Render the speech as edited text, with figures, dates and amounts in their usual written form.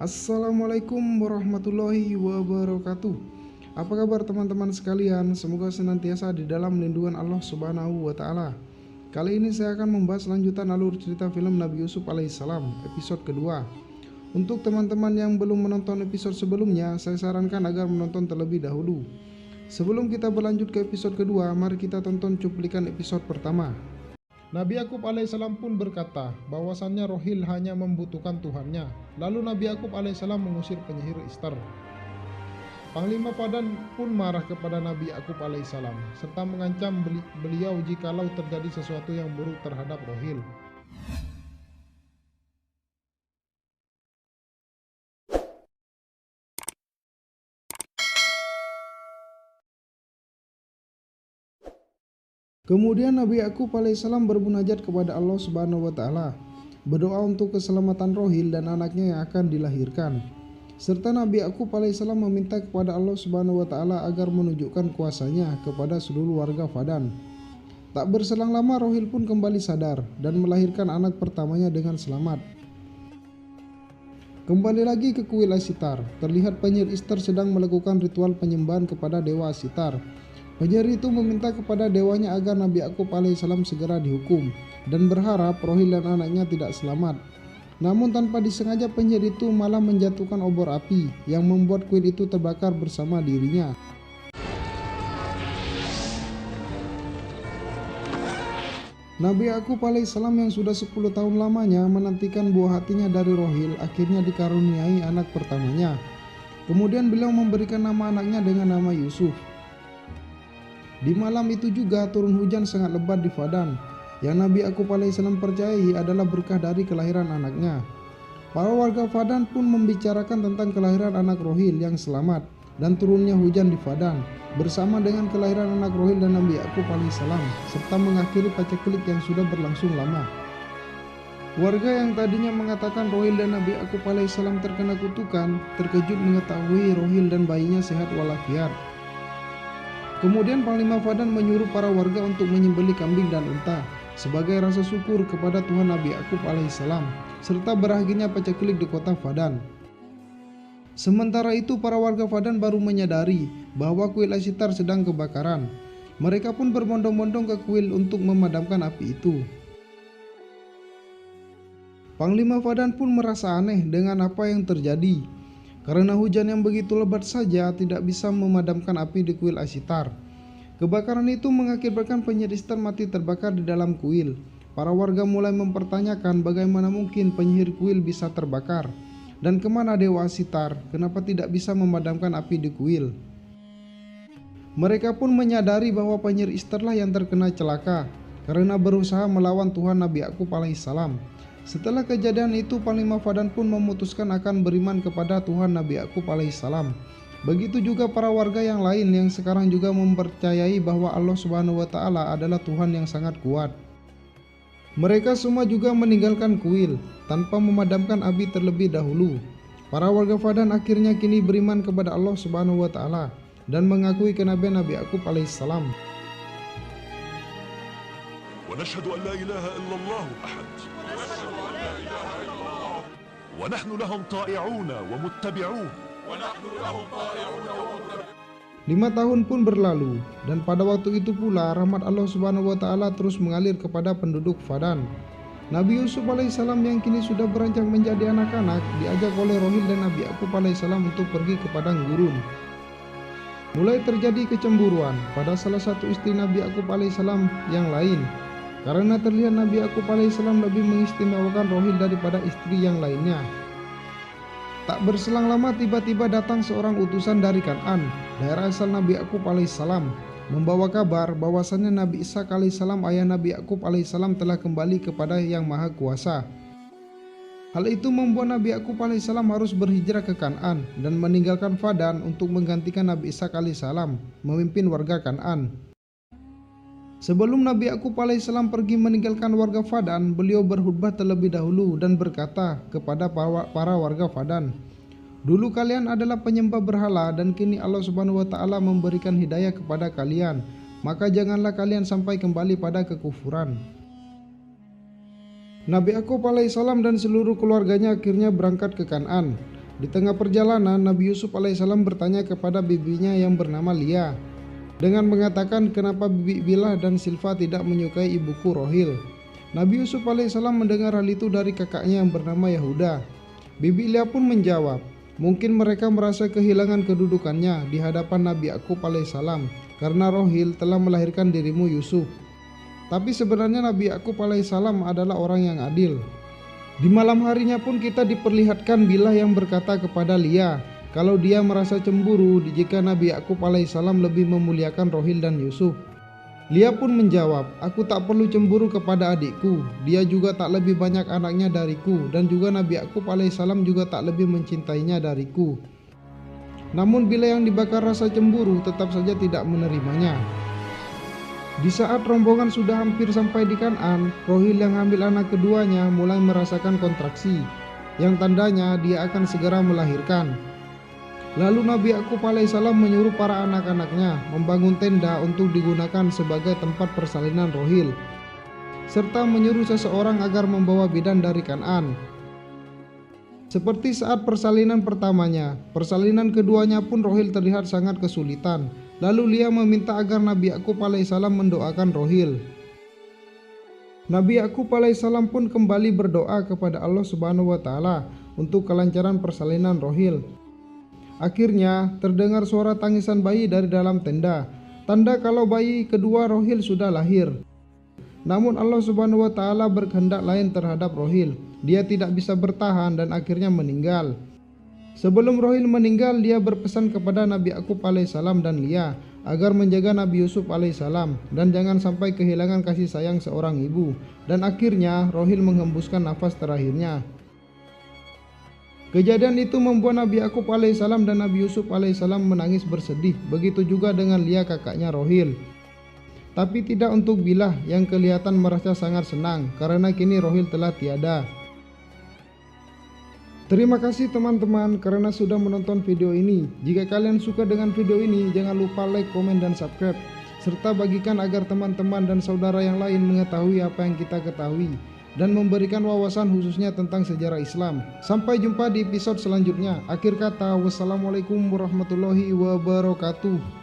Assalamualaikum warahmatullahi wabarakatuh. Apa kabar teman-teman sekalian? Semoga senantiasa di dalam lindungan Allah Subhanahu wa Ta'ala. Kali ini saya akan membahas lanjutan alur cerita film Nabi Yusuf alaihissalam, episode kedua. Untuk teman-teman yang belum menonton episode sebelumnya, saya sarankan agar menonton terlebih dahulu. Sebelum kita berlanjut ke episode kedua, mari kita tonton cuplikan episode pertama. Nabi Yakub alaihissalam pun berkata bahwasannya Rohil hanya membutuhkan Tuhannya. Lalu Nabi Yakub alaihissalam mengusir penyihir Ishtar. Panglima Fadan pun marah kepada Nabi Yakub alaihissalam serta mengancam beliau jikalau terjadi sesuatu yang buruk terhadap Rohil. Kemudian Nabi Yakub alaihissalam bermunajat kepada Allah Subhanahu wa Ta'ala, berdoa untuk keselamatan Rohil dan anaknya yang akan dilahirkan. Serta Nabi Yakub alaihissalam meminta kepada Allah Subhanahu wa Ta'ala agar menunjukkan kuasanya kepada seluruh warga Fadan. Tak berselang lama Rohil pun kembali sadar dan melahirkan anak pertamanya dengan selamat. Kembali lagi ke kuil Ashitar, terlihat penyihir Ishtar sedang melakukan ritual penyembahan kepada dewa Ashitar. Penyihir itu meminta kepada dewanya agar Nabi Yakub alaihissalam segera dihukum dan berharap Rohil dan anaknya tidak selamat. Namun tanpa disengaja penyihir itu malah menjatuhkan obor api yang membuat kuil itu terbakar bersama dirinya. Nabi Yakub alaihissalam yang sudah 10 tahun lamanya menantikan buah hatinya dari Rohil akhirnya dikaruniai anak pertamanya. Kemudian beliau memberikan nama anaknya dengan nama Yusuf. Di malam itu juga turun hujan sangat lebat di Fadan, yang Nabi Yakub alaihissalam percayai adalah berkah dari kelahiran anaknya. Para warga Fadan pun membicarakan tentang kelahiran anak Rohil yang selamat dan turunnya hujan di Fadan, bersama dengan kelahiran anak Rohil dan Nabi Yakub alaihissalam, serta mengakhiri paceklik yang sudah berlangsung lama. Warga yang tadinya mengatakan Rohil dan Nabi Yakub alaihissalam terkena kutukan, terkejut mengetahui Rohil dan bayinya sehat walafiat. Kemudian Panglima Fadan menyuruh para warga untuk menyembelih kambing dan unta sebagai rasa syukur kepada Tuhan Nabi Yakub alaihissalam serta berakhirnya paceklik di kota Fadan. Sementara itu para warga Fadan baru menyadari bahwa kuil Ashitar sedang kebakaran. Mereka pun berbondong-bondong ke kuil untuk memadamkan api itu. Panglima Fadan pun merasa aneh dengan apa yang terjadi, karena hujan yang begitu lebat saja tidak bisa memadamkan api di kuil Ashitar. Kebakaran itu mengakibatkan penyihir Ishtar mati terbakar di dalam kuil. Para warga mulai mempertanyakan bagaimana mungkin penyihir kuil bisa terbakar, dan kemana dewa Ashitar, kenapa tidak bisa memadamkan api di kuil. Mereka pun menyadari bahwa penyihir Ishtarlah yang terkena celaka karena berusaha melawan Tuhan Nabi Yakub alaihissalam. Setelah kejadian itu, Panglima Fadan pun memutuskan akan beriman kepada Tuhan Nabi Yakub alaihissalam. Begitu juga para warga yang lain yang sekarang juga mempercayai bahwa Allah Subhanahu wa Ta'ala adalah Tuhan yang sangat kuat. Mereka semua juga meninggalkan kuil tanpa memadamkan api terlebih dahulu. Para warga Fadan akhirnya kini beriman kepada Allah Subhanahu wa Ta'ala dan mengakui kenabian Nabi Yakub alaihissalam. ونشهد أن لا إله إلا الله أحد ونحن لهم طائعون ومتبعون 5 tahun pun berlalu, dan pada waktu itu pula rahmat Allah Subhanahu wa Ta'ala terus mengalir kepada penduduk Fadan. Nabi Yusuf alaihissalam yang kini sudah beranjak menjadi anak-anak diajak oleh Rohil dan Nabi Yakub alaihissalam untuk pergi ke padang gurun. Mulai terjadi kecemburuan pada salah satu istri Nabi Yakub alaihissalam yang lain, karena terlihat Nabi Yakub alaihissalam lebih mengistimewakan Rohil daripada istri yang lainnya. Tak berselang lama tiba-tiba datang seorang utusan dari Kan'an, daerah asal Nabi Yakub alaihissalam, membawa kabar bahwasannya Nabi Ishak alaihissalam, ayah Nabi Yakub alaihissalam, telah kembali kepada Yang Maha Kuasa. Hal itu membuat Nabi Yakub alaihissalam harus berhijrah ke Kan'an dan meninggalkan Fadan untuk menggantikan Nabi Ishak alaihissalam memimpin warga Kan'an. Sebelum Nabi Yakub alaihissalam pergi meninggalkan warga Fadan, beliau berkhutbah terlebih dahulu dan berkata kepada para warga Fadan, "Dulu kalian adalah penyembah berhala dan kini Allah Subhanahu wa Ta'ala memberikan hidayah kepada kalian, maka janganlah kalian sampai kembali pada kekufuran." Nabi Yakub alaihissalam dan seluruh keluarganya akhirnya berangkat ke Kan'an. Di tengah perjalanan, Nabi Yusuf alaihissalam bertanya kepada bibinya yang bernama Lia dengan mengatakan, kenapa bibi Bilah dan Silva tidak menyukai ibuku Rohil. Nabi Yusuf alaihissalam mendengar hal itu dari kakaknya yang bernama Yahuda. Bibi Lia pun menjawab, mungkin mereka merasa kehilangan kedudukannya di hadapan Nabi Yakub alaihissalam karena Rohil telah melahirkan dirimu Yusuf. Tapi sebenarnya Nabi Yakub alaihissalam adalah orang yang adil. Di malam harinya pun kita diperlihatkan Bilah yang berkata kepada Lia kalau dia merasa cemburu jika Nabi Yakub alaihissalam lebih memuliakan Rohil dan Yusuf. Lia pun menjawab, aku tak perlu cemburu kepada adikku, dia juga tak lebih banyak anaknya dariku, dan juga Nabi Yakub alaihissalam juga tak lebih mencintainya dariku. Namun Bilah yang dibakar rasa cemburu tetap saja tidak menerimanya. Di saat rombongan sudah hampir sampai di Kan'an, Rohil yang hamil anak keduanya mulai merasakan kontraksi, yang tandanya dia akan segera melahirkan. Lalu Nabi Yakub alaihissalam menyuruh para anak-anaknya membangun tenda untuk digunakan sebagai tempat persalinan Rohil, serta menyuruh seseorang agar membawa bidan dari Kan'an. Seperti saat persalinan pertamanya, persalinan keduanya pun Rohil terlihat sangat kesulitan. Lalu Lia meminta agar Nabi Yakub alaihissalam mendoakan Rohil. Nabi Yakub alaihissalam pun kembali berdoa kepada Allah Subhanahu wa Ta'ala untuk kelancaran persalinan Rohil. Akhirnya terdengar suara tangisan bayi dari dalam tenda, tanda kalau bayi kedua Rohil sudah lahir. Namun Allah Subhanahu wa Ta'ala berkehendak lain terhadap Rohil. Dia tidak bisa bertahan dan akhirnya meninggal. Sebelum Rohil meninggal, dia berpesan kepada Nabi Yakub alaihissalam dan Lia agar menjaga Nabi Yusuf alaihissalam dan jangan sampai kehilangan kasih sayang seorang ibu. Dan akhirnya Rohil menghembuskan nafas terakhirnya. Kejadian itu membuat Nabi Yakub alaihissalam dan Nabi Yusuf alaihissalam menangis bersedih. Begitu juga dengan Lia kakaknya Rohil. Tapi tidak untuk Bilah yang kelihatan merasa sangat senang karena kini Rohil telah tiada. Terima kasih teman-teman karena sudah menonton video ini. Jika kalian suka dengan video ini, jangan lupa like, komen, dan subscribe. Serta bagikan agar teman-teman dan saudara yang lain mengetahui apa yang kita ketahui dan memberikan wawasan khususnya tentang sejarah Islam. Sampai jumpa di episode selanjutnya. Akhir kata, wassalamualaikum warahmatullahi wabarakatuh.